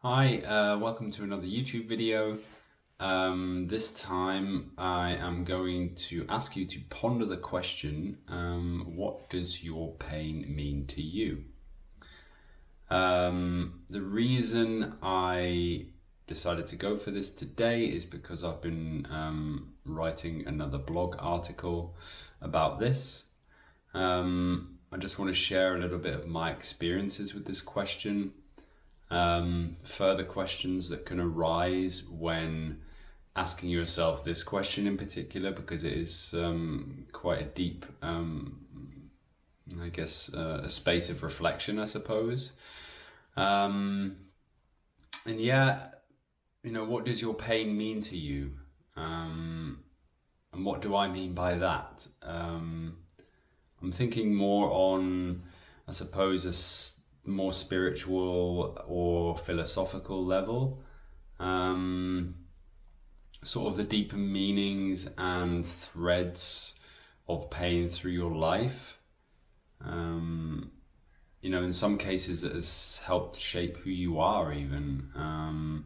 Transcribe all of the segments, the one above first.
Hi, welcome to another YouTube video. This time I am going to ask you to ponder the question, what does your pain mean to you? The reason I decided to go for this today is because I've been writing another blog article about this. I just want to share a little bit of my experiences with this question. Further questions that can arise when asking yourself this question in particular, because it is quite a deep, a space of reflection, I suppose. And yeah, what does your pain mean to you? And what do I mean by that? I'm thinking more on, I suppose, more spiritual or philosophical level, sort of the deeper meanings and threads of pain through your life. In some cases it has helped shape who you are, even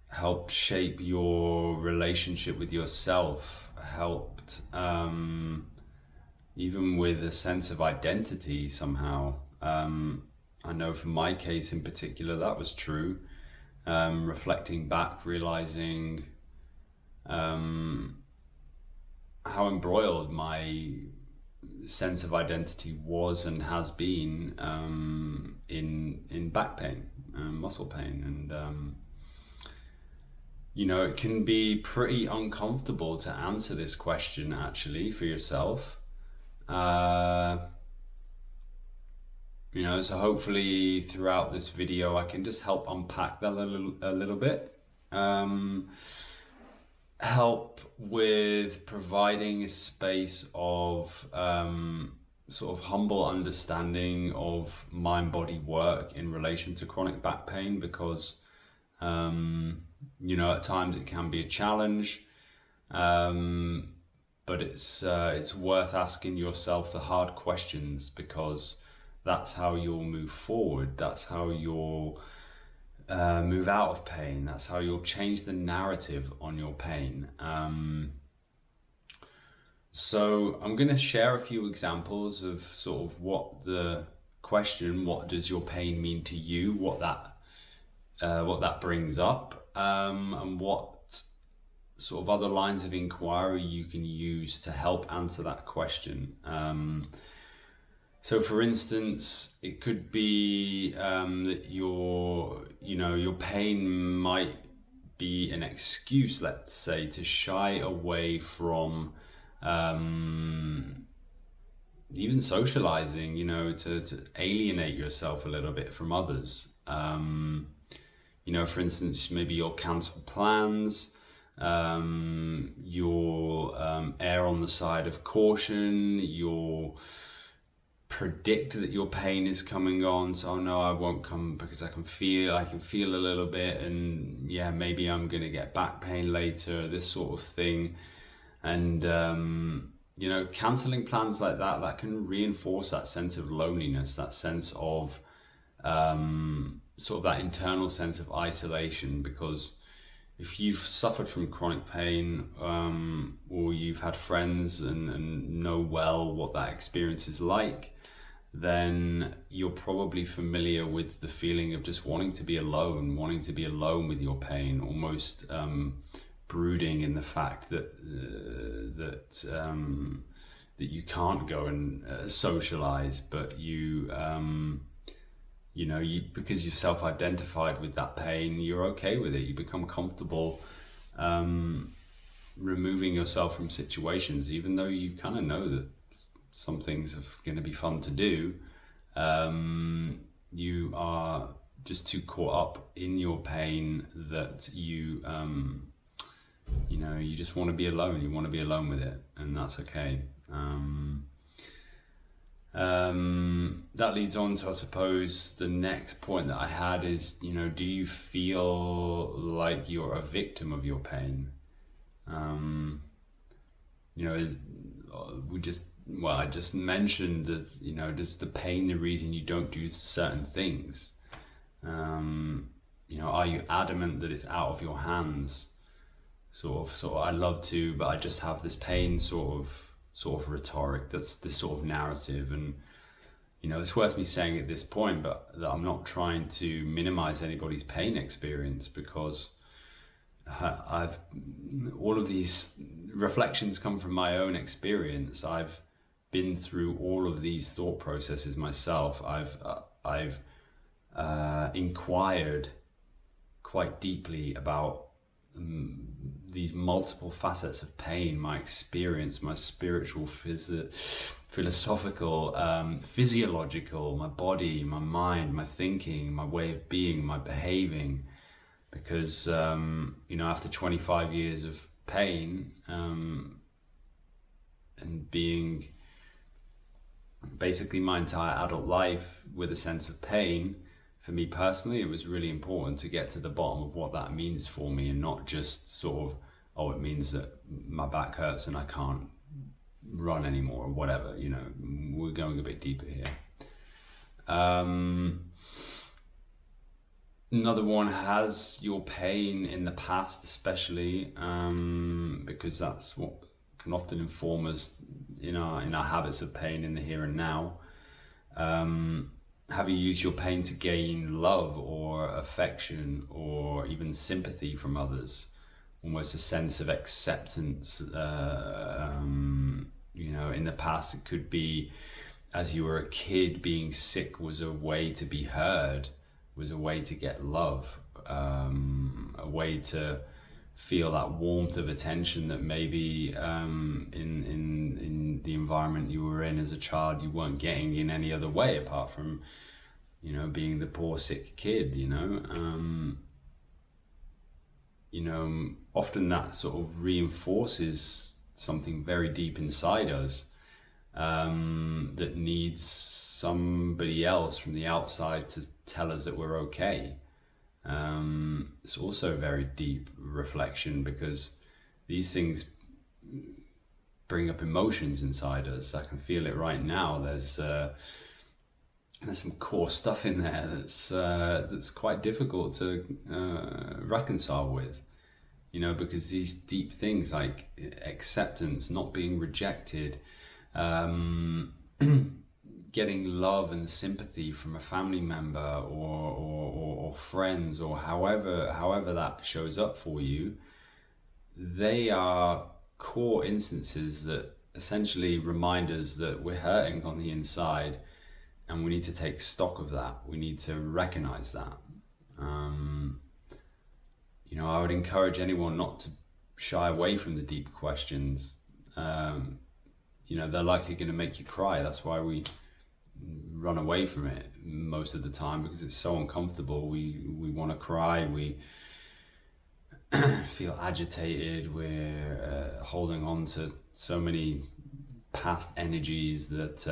helped shape your relationship with yourself, helped even with a sense of identity somehow. I know for my case in particular that was true. Reflecting back, realizing how embroiled my sense of identity was and has been in back pain, muscle pain, and it can be pretty uncomfortable to answer this question actually for yourself. So hopefully throughout this video I can just help unpack that a little bit. Help with providing a space of sort of humble understanding of mind-body work in relation to chronic back pain, because at times it can be a challenge, but it's worth asking yourself the hard questions, because that's how you'll move forward. That's how you'll move out of pain. That's how you'll change the narrative on your pain. So I'm going to share a few examples of sort of what the question, what does your pain mean to you, what that brings up, and what sort of other lines of inquiry you can use to help answer that question. So for instance, it could be that your pain might be an excuse, let's say, to shy away from even socializing, to alienate yourself a little bit from others. For instance, maybe you'll cancel plans, you'll err on the side of caution, you'll predict that your pain is coming on, so no, I won't come because I can feel a little bit, and yeah, maybe I'm gonna get back pain later, this sort of thing. And canceling plans like that can reinforce that sense of loneliness, that sense of sort of that internal sense of isolation, because if you've suffered from chronic pain, or you've had friends and know well what that experience is like, then you're probably familiar with the feeling of just wanting to be alone with your pain, almost brooding in the fact that you can't go and socialize, but because you're self-identified with that pain, you're okay with it. You become comfortable removing yourself from situations, even though you kind of know that some things are going to be fun to do. You are just too caught up in your pain that you just want to be alone. You want to be alone with it, and that's okay. That leads on to, I suppose, the next point that I had is, do you feel like you're a victim of your pain? I just mentioned that, does the pain the reason you don't do certain things? are you adamant that it's out of your hands? Sort of, I love to, but I just have this pain sort of rhetoric. That's this sort of narrative. And, it's worth me saying at this point, but that I'm not trying to minimize anybody's pain experience, because all of these reflections come from my own experience. I've been through all of these thought processes myself. I've inquired quite deeply about these multiple facets of pain, my experience, my spiritual, philosophical, physiological, my body, my mind, my thinking, my way of being, my behaving. Because, after 25 years of pain, and being basically my entire adult life with a sense of pain, for me personally, it was really important to get to the bottom of what that means for me, and not just sort of, it means that my back hurts and I can't run anymore, or whatever. We're going a bit deeper here. Another one has your pain in the past, especially, because that's what can often inform us in our habits of pain in the here and now. Have you used your pain to gain love or affection or even sympathy from others? Almost a sense of acceptance. In the past, it could be, as you were a kid, being sick was a way to be heard, was a way to get love, a way to feel that warmth of attention that maybe in the environment you were in as a child you weren't getting in any other way, apart from being the poor sick kid. Often that sort of reinforces something very deep inside us, that needs somebody else from the outside to tell us that we're okay. It's also a very deep reflection, because these things bring up emotions inside us. I can feel it right now. There's some core stuff in there that's quite difficult to reconcile with, because these deep things like acceptance, not being rejected, getting love and sympathy from a family member or friends, or however that shows up for you, they are core instances that essentially remind us that we're hurting on the inside, and we need to take stock of that. We need to recognize that. I would encourage anyone not to shy away from the deep questions. They're likely going to make you cry. That's why we run away from it most of the time, because it's so uncomfortable. We want to cry, we feel agitated, we're holding on to so many past energies that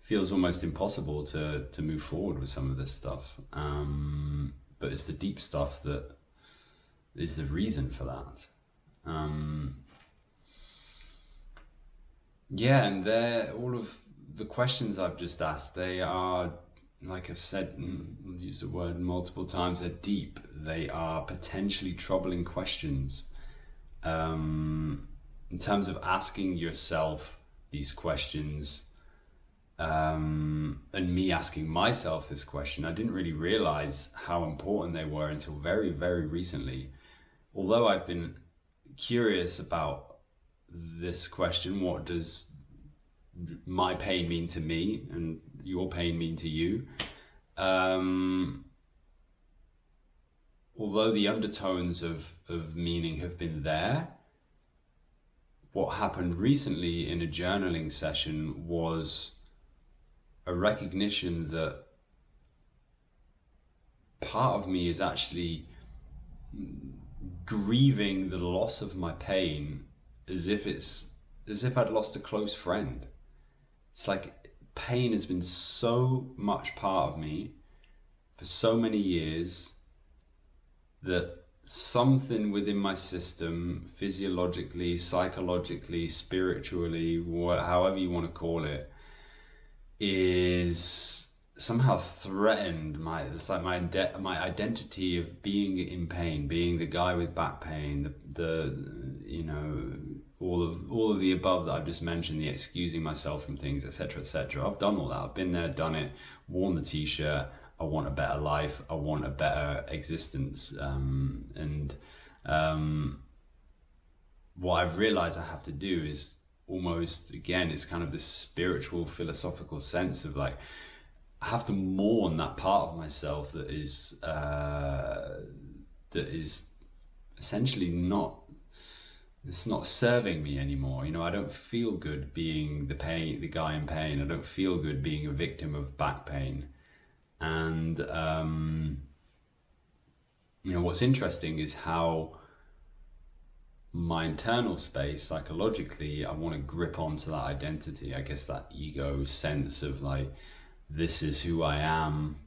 feels almost impossible to move forward with some of this stuff. But it's the deep stuff that is the reason for that. And all of the questions I've just asked, they are, like I've said, I've used the word multiple times, they're deep. They are potentially troubling questions. In terms of asking yourself these questions, and me asking myself this question, I didn't really realize how important they were until very, very recently. Although I've been curious about this question, what does my pain mean to me and your pain mean to you? Although the undertones of meaning have been there, what happened recently in a journaling session was a recognition that part of me is actually grieving the loss of my pain as if I'd lost a close friend. It's like pain has been so much part of me for so many years that something within my system, physiologically, psychologically, spiritually, however you want to call it, is somehow threatened my identity of being in pain, being the guy with back pain, the you know, all of the above that I've just mentioned, the excusing myself from things, etc., etc. I've done all that. I've been there, done it, worn the t-shirt. I want a better life. I want a better existence. What I've realized I have to do is almost, again, it's kind of this spiritual, philosophical sense of like, I have to mourn that part of myself that is essentially not, it's not serving me anymore. You know, I don't feel good being the guy in pain. I don't feel good being a victim of back pain. And you know, what's interesting is how my internal space, psychologically, I want to grip onto that identity. I guess that ego sense of like, this is who I am,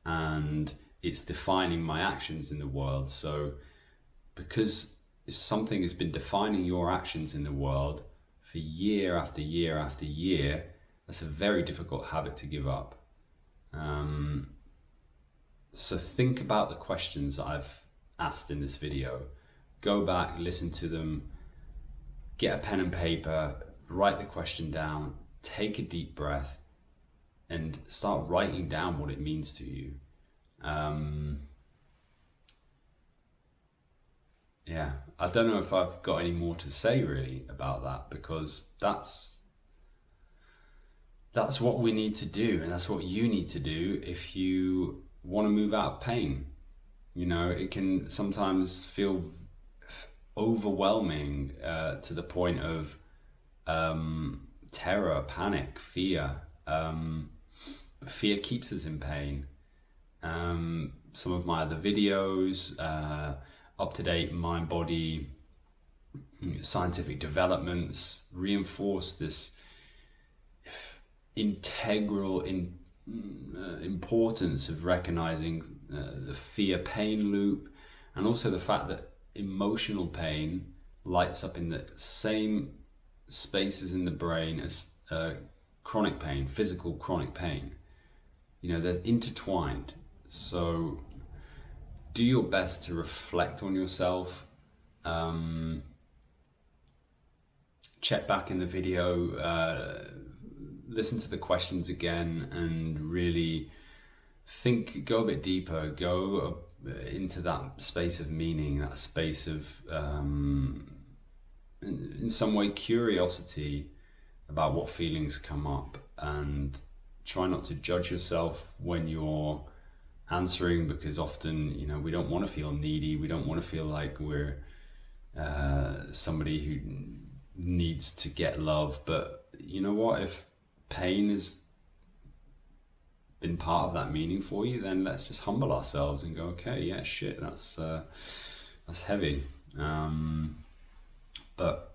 and it's defining my actions in the world. So because if something has been defining your actions in the world for year after year after year, that's a very difficult habit to give up. So think about the questions that I've asked in this video. Go back, listen to them, get a pen and paper, write the question down, take a deep breath, and start writing down what it means to you. Yeah, I don't know if I've got any more to say really about that, because that's what we need to do, and that's what you need to do if you want to move out of pain. You know, it can sometimes feel overwhelming to the point of terror, panic, fear. Fear keeps us in pain. Some of my other videos, up-to-date mind-body scientific developments reinforce this integral importance of recognizing the fear-pain loop, and also the fact that emotional pain lights up in the same spaces in the brain as chronic pain, physical chronic pain. You know, they're intertwined. So do your best to reflect on yourself. Check back in the video, listen to the questions again, and really think, go a bit deeper, go into that space of meaning, that space of, in some way, curiosity about what feelings come up, and try not to judge yourself when you're answering, because often, you know, we don't want to feel needy, we don't want to feel like we're somebody who needs to get love. But you know what, if pain has been part of that meaning for you, then let's just humble ourselves and go, okay, yeah, shit, that's heavy, but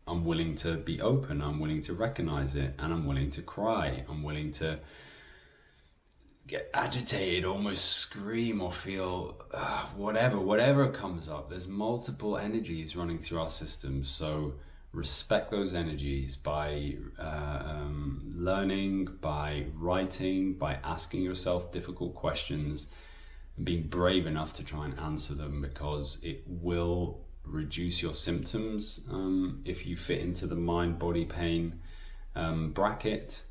I'm willing to be open, I'm willing to recognize it, and I'm willing to cry, I'm willing to get agitated, almost scream, or feel whatever comes up. There's multiple energies running through our systems, so respect those energies by learning, by writing, by asking yourself difficult questions, and being brave enough to try and answer them, because it will reduce your symptoms if you fit into the mind-body pain bracket.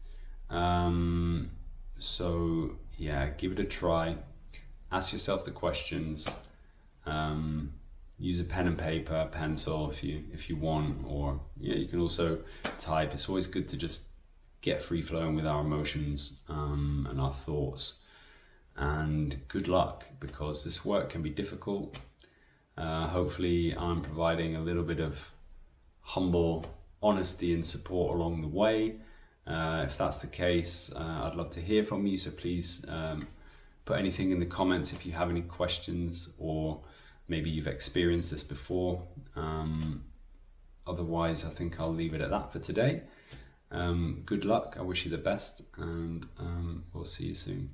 So yeah, give it a try, ask yourself the questions, use a pen and paper, pencil if you want, or yeah, you can also type. It's always good to just get free flowing with our emotions and our thoughts. And good luck, because this work can be difficult. Hopefully I'm providing a little bit of humble honesty and support along the way. If that's the case, I'd love to hear from you, so please put anything in the comments if you have any questions, or maybe you've experienced this before. Otherwise, I think I'll leave it at that for today. Good luck, I wish you the best, and we'll see you soon.